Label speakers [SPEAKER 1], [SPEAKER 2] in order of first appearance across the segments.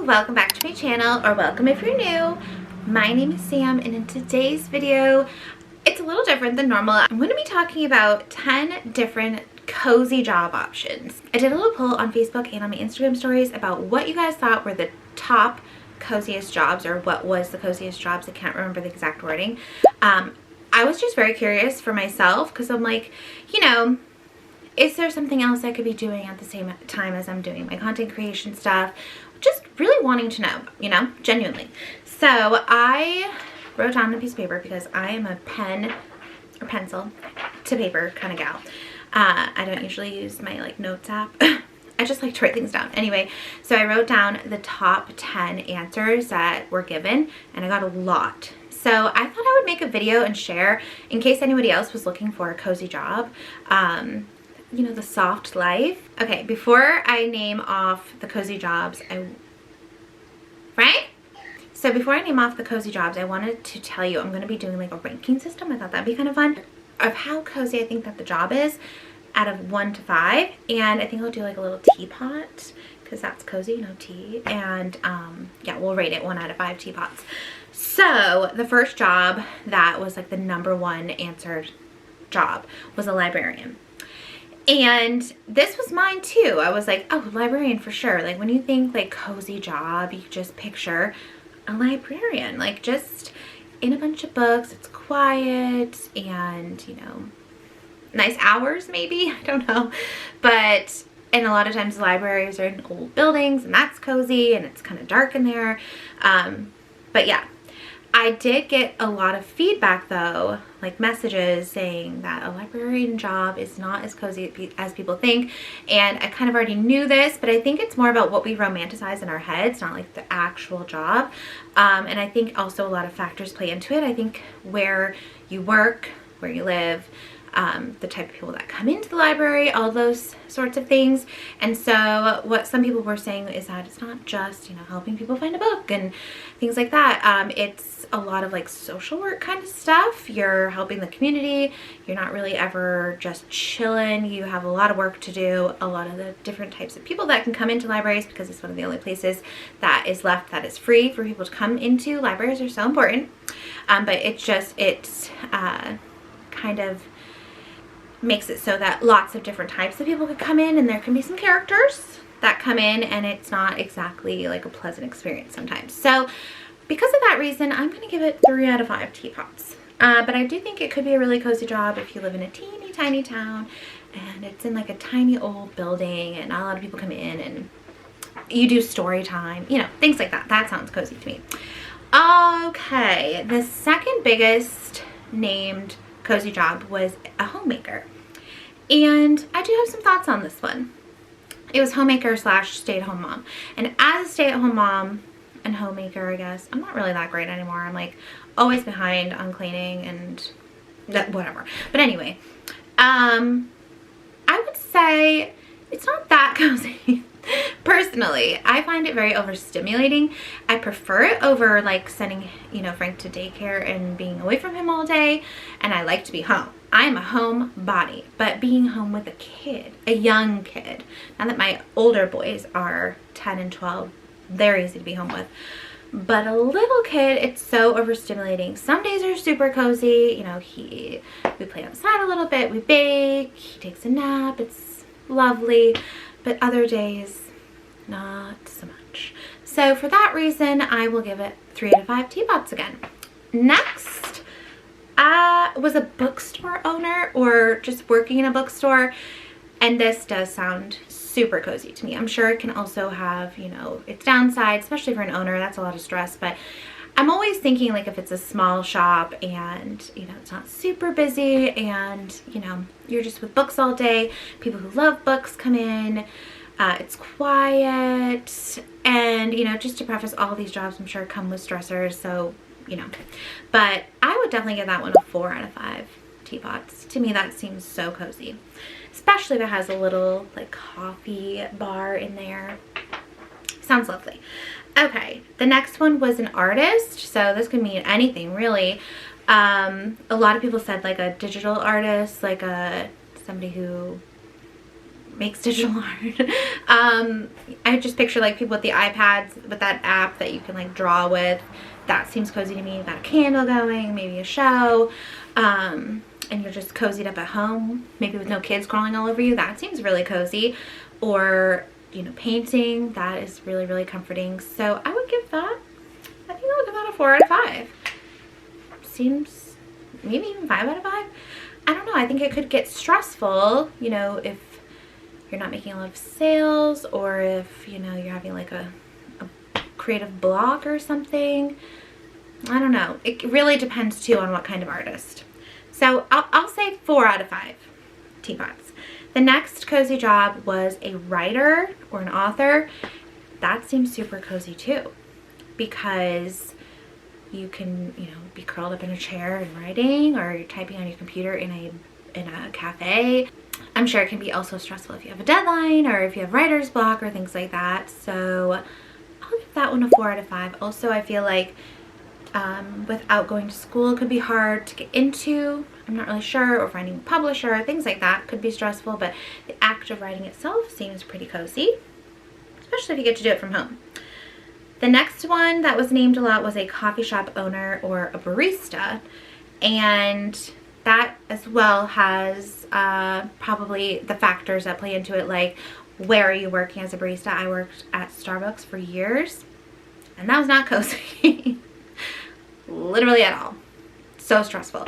[SPEAKER 1] welcome back to my channel, or welcome if you're new. My name is Sam, and in today's video, it's a little different than normal. I'm going to be talking about 10 different cozy job options. I did a little poll on Facebook and on my Instagram stories about what you guys thought were the top coziest jobs, or what was the coziest jobs. I can't remember the exact wording. I was just very curious for myself because I'm like, you know, is there something else I could be doing at the same time as I'm doing my content creation stuff? Just really wanting to know, you know, genuinely. So I wrote down a piece of paper because I am a pen or pencil to paper kind of gal. I don't usually use my like notes app. I just like to write things down. Anyway, so I wrote down the top 10 answers that were given, and I got a lot. So I thought I would make a video and share in case anybody else was looking for a cozy job. You know, the soft life. Okay, before I name off the cozy jobs, before I name off the cozy jobs, I wanted to tell you I'm going to be doing like a ranking system. I thought that'd be kind of fun, of how cozy I think that the job is out of 1 to 5. And I think I'll do like a little teapot because that's cozy, you know, tea. And yeah, we'll rate it 1 out of 5 teapots. So the first job that was like the #1 answered job was a librarian. And this was mine too. I was like, oh, librarian for sure. Like when you think like cozy job, you just picture a librarian, like just in a bunch of books. It's quiet and, you know, nice hours maybe, I don't know. But, and a lot of times libraries are in old buildings and that's cozy and it's kind of dark in there. But yeah. I did get a lot of feedback though, like messages saying that a librarian job is not as cozy as people think. And I kind of already knew this, but I think it's more about what we romanticize in our heads, not like the actual job. And I think also a lot of factors play into it. I think where you work, where you live, the type of people that come into the library, all those sorts of things. And so what some people were saying is that it's not just, you know, helping people find a book and things like that. It's a lot of like social work kind of stuff. You're helping the community. You're not really ever just chilling. You have a lot of work to do. A lot of the different types of people that can come into libraries, because it's one of the only places that is left that is free for people to come into. Libraries are so important. But it's kind of makes it so that lots of different types of people could come in, and there can be some characters that come in, and it's not exactly like a pleasant experience sometimes. So because of that reason, I'm going to give it 3 out of 5 teapots. But I do think it could be a really cozy job if you live in a teeny tiny town and it's in like a tiny old building and not a lot of people come in and you do story time, you know, things like that. That sounds cozy to me. Okay, the second biggest named cozy job was a homemaker, and I do have some thoughts on this one. It was homemaker / stay-at-home mom, and as a stay-at-home mom and homemaker, I guess I'm not really that great anymore. I'm like always behind on cleaning and whatever. But anyway, I would say it's not that cozy. Personally, I find it very overstimulating. I prefer it over like sending, you know, Frank to daycare and being away from him all day. And I like to be home. I'm a home body, but being home with a kid, a young kid, now that my older boys are 10 and 12, they're easy to be home with. But a little kid, it's so overstimulating. Some days are super cozy. You know, we play outside a little bit, we bake, he takes a nap, it's lovely. But other days, not so much. So for that reason, I will give it 3 out of 5 teapots again. Next, was a bookstore owner, or just working in a bookstore. And this does sound super cozy to me. I'm sure it can also have, you know, its downsides, especially for an owner. That's a lot of stress. But I'm always thinking like if it's a small shop and, you know, it's not super busy and, you know, you're just with books all day, people who love books come in, it's quiet, and, you know, just to preface, all these jobs I'm sure come with stressors, so, you know, but I would definitely give that one a 4 out of 5 teapots. To me, that seems so cozy, especially if it has a little like coffee bar in there. Sounds lovely. Okay, the next one was an artist. So this could mean anything really. A lot of people said like a digital artist, like somebody who makes digital art. I just picture like people with the iPads with that app that you can like draw with. That seems cozy to me. You've got a candle going, maybe a show, and you're just cozied up at home, maybe with no kids crawling all over you. That seems really cozy. Or, you know, painting. That is really, really comforting. So I would give that, I think I would give that a 4 out of 5. Seems maybe even 5 out of 5. I don't know. I think it could get stressful, you know, if you're not making a lot of sales, or if, you know, you're having like a creative block or something. I don't know. It really depends too on what kind of artist. So I'll say 4 out of 5 teapots. The next cozy job was a writer or an author. That seems super cozy too, because you can, you know, be curled up in a chair and writing, or you're typing on your computer in a cafe. I'm sure it can be also stressful if you have a deadline or if you have writer's block or things like that. So I'll give that one a 4 out of 5. Also, I feel like without going to school, it could be hard to get into. I'm not really sure. Or finding a publisher, things like that could be stressful, but the act of writing itself seems pretty cozy, especially if you get to do it from home. The next one that was named a lot was a coffee shop owner or a barista, and that as well has probably the factors that play into it, like where are you working as a barista? I worked at Starbucks for years, and that was not cozy. Literally at all. So stressful.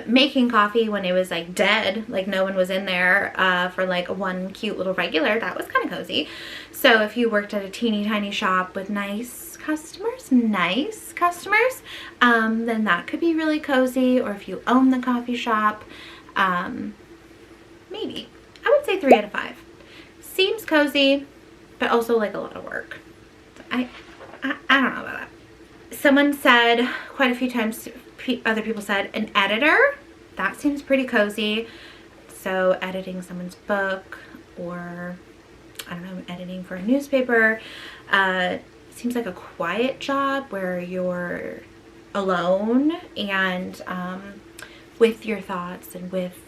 [SPEAKER 1] Making coffee when it was like dead, like no one was in there for like one cute little regular, that was kind of cozy. So if you worked at a teeny tiny shop with nice customers, then that could be really cozy. Or if you own the coffee shop, maybe. I would say 3 out of 5. Seems cozy, but also like a lot of work. So I don't know about that. Someone said quite a few times, other people said an editor. That seems pretty cozy. So editing someone's book, or I don't know, editing for a newspaper. Seems like a quiet job where you're alone and with your thoughts, and with,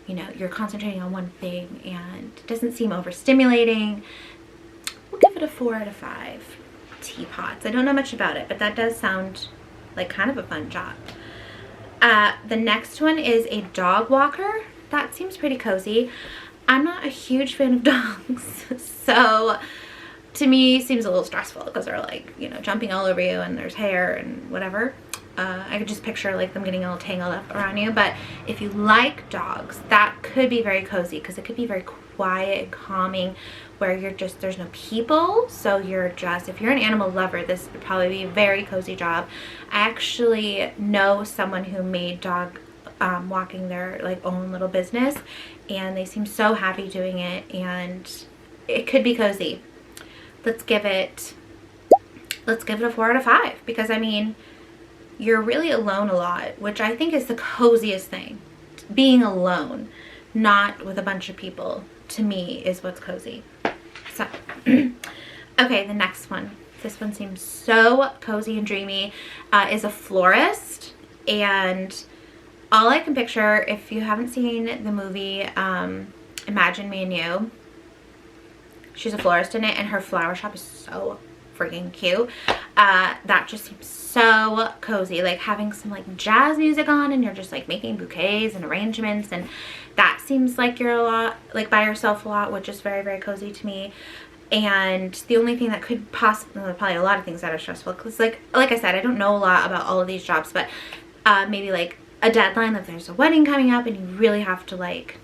[SPEAKER 1] you know, you're concentrating on one thing, and it doesn't seem overstimulating. We'll give it a 4 out of 5 teapots. I don't know much about it, but that does sound like kind of a fun job. The next one is a dog walker. That seems pretty cozy. I'm not a huge fan of dogs, so to me seems a little stressful because they're like, you know, jumping all over you and there's hair and whatever. I could just picture like them getting all tangled up around you. But if you like dogs, that could be very cozy because it could be very quiet and calming, where you're just, there's no people, so you're just, if you're an animal lover, this would probably be a very cozy job. I actually know someone who made dog walking their like own little business, and they seem so happy doing it, and it could be cozy. Let's give it a 4 out of 5, because I mean, you're really alone a lot, which I think is the coziest thing. Being alone, not with a bunch of people, to me is what's cozy. So, okay, the next one. This one seems so cozy and dreamy. Is a florist, and all I can picture, if you haven't seen the movie Imagine Me and You, she's a florist in it, and her flower shop is so freaking cute. That just seems so cozy, like having some like jazz music on, and you're just like making bouquets and arrangements, and that seems like you're a lot like by yourself a lot, which is very, very cozy to me. And the only thing that could possibly, probably a lot of things that are stressful, because like I said, I don't know a lot about all of these jobs, but maybe like a deadline, if there's a wedding coming up and you really have to like,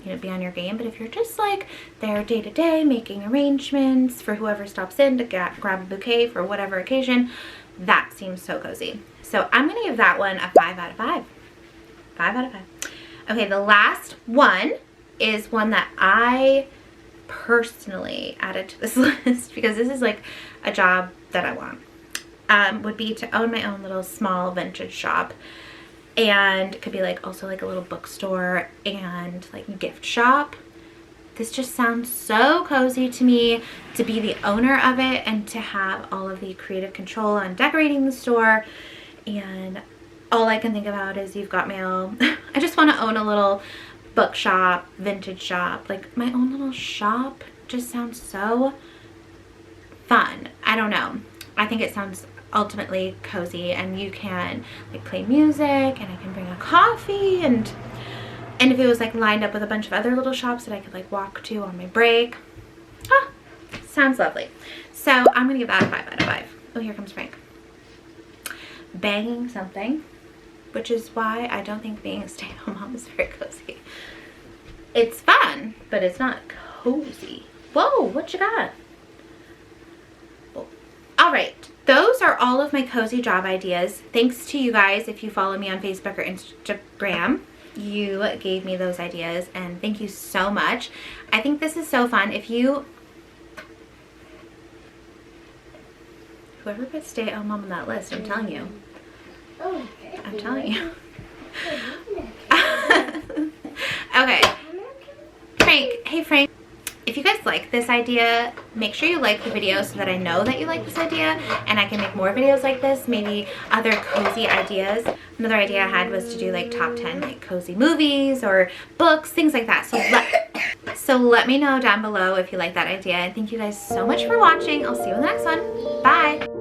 [SPEAKER 1] you know, be on your game. But if you're just like there day to day making arrangements for whoever stops in to grab a bouquet for whatever occasion, that seems so cozy. So I'm gonna give that one a 5 out of 5. 5 out of 5. Okay, the last one is one that I personally added to this list because this is like a job that I want. Would be to own my own little small vintage shop. And it could be like also like a little bookstore and like gift shop. This just sounds so cozy to me, to be the owner of it and to have all of the creative control on decorating the store. And all I can think about is you've got mail. I just want to own a little bookshop, vintage shop, like my own little shop just sounds so fun. I don't know. I think it sounds ultimately cozy, and you can like play music, and I can bring a coffee, and if it was like lined up with a bunch of other little shops that I could like walk to on my break. Ah, sounds lovely. So I'm gonna give that a 5 out of 5. Oh, here comes Frank. Banging something, which is why I don't think being a stay-at-home mom is very cozy. It's fun, but it's not cozy. Whoa, what you got? Oh. All right, those are all of my cozy job ideas. Thanks to you guys. If you follow me on Facebook or Instagram, you gave me those ideas, and thank you so much. I think this is so fun. If you, whoever put stay-at-home mom on that list, I'm telling you. I'm telling you. Okay. Frank, hey Frank. If you guys like this idea, make sure you like the video so that I know that you like this idea, and I can make more videos like this, maybe other cozy ideas. Another idea I had was to do like top 10 like cozy movies or books, things like that. So let me know down below if you like that idea, and thank you guys so much for watching. I'll see you in the next one. Bye.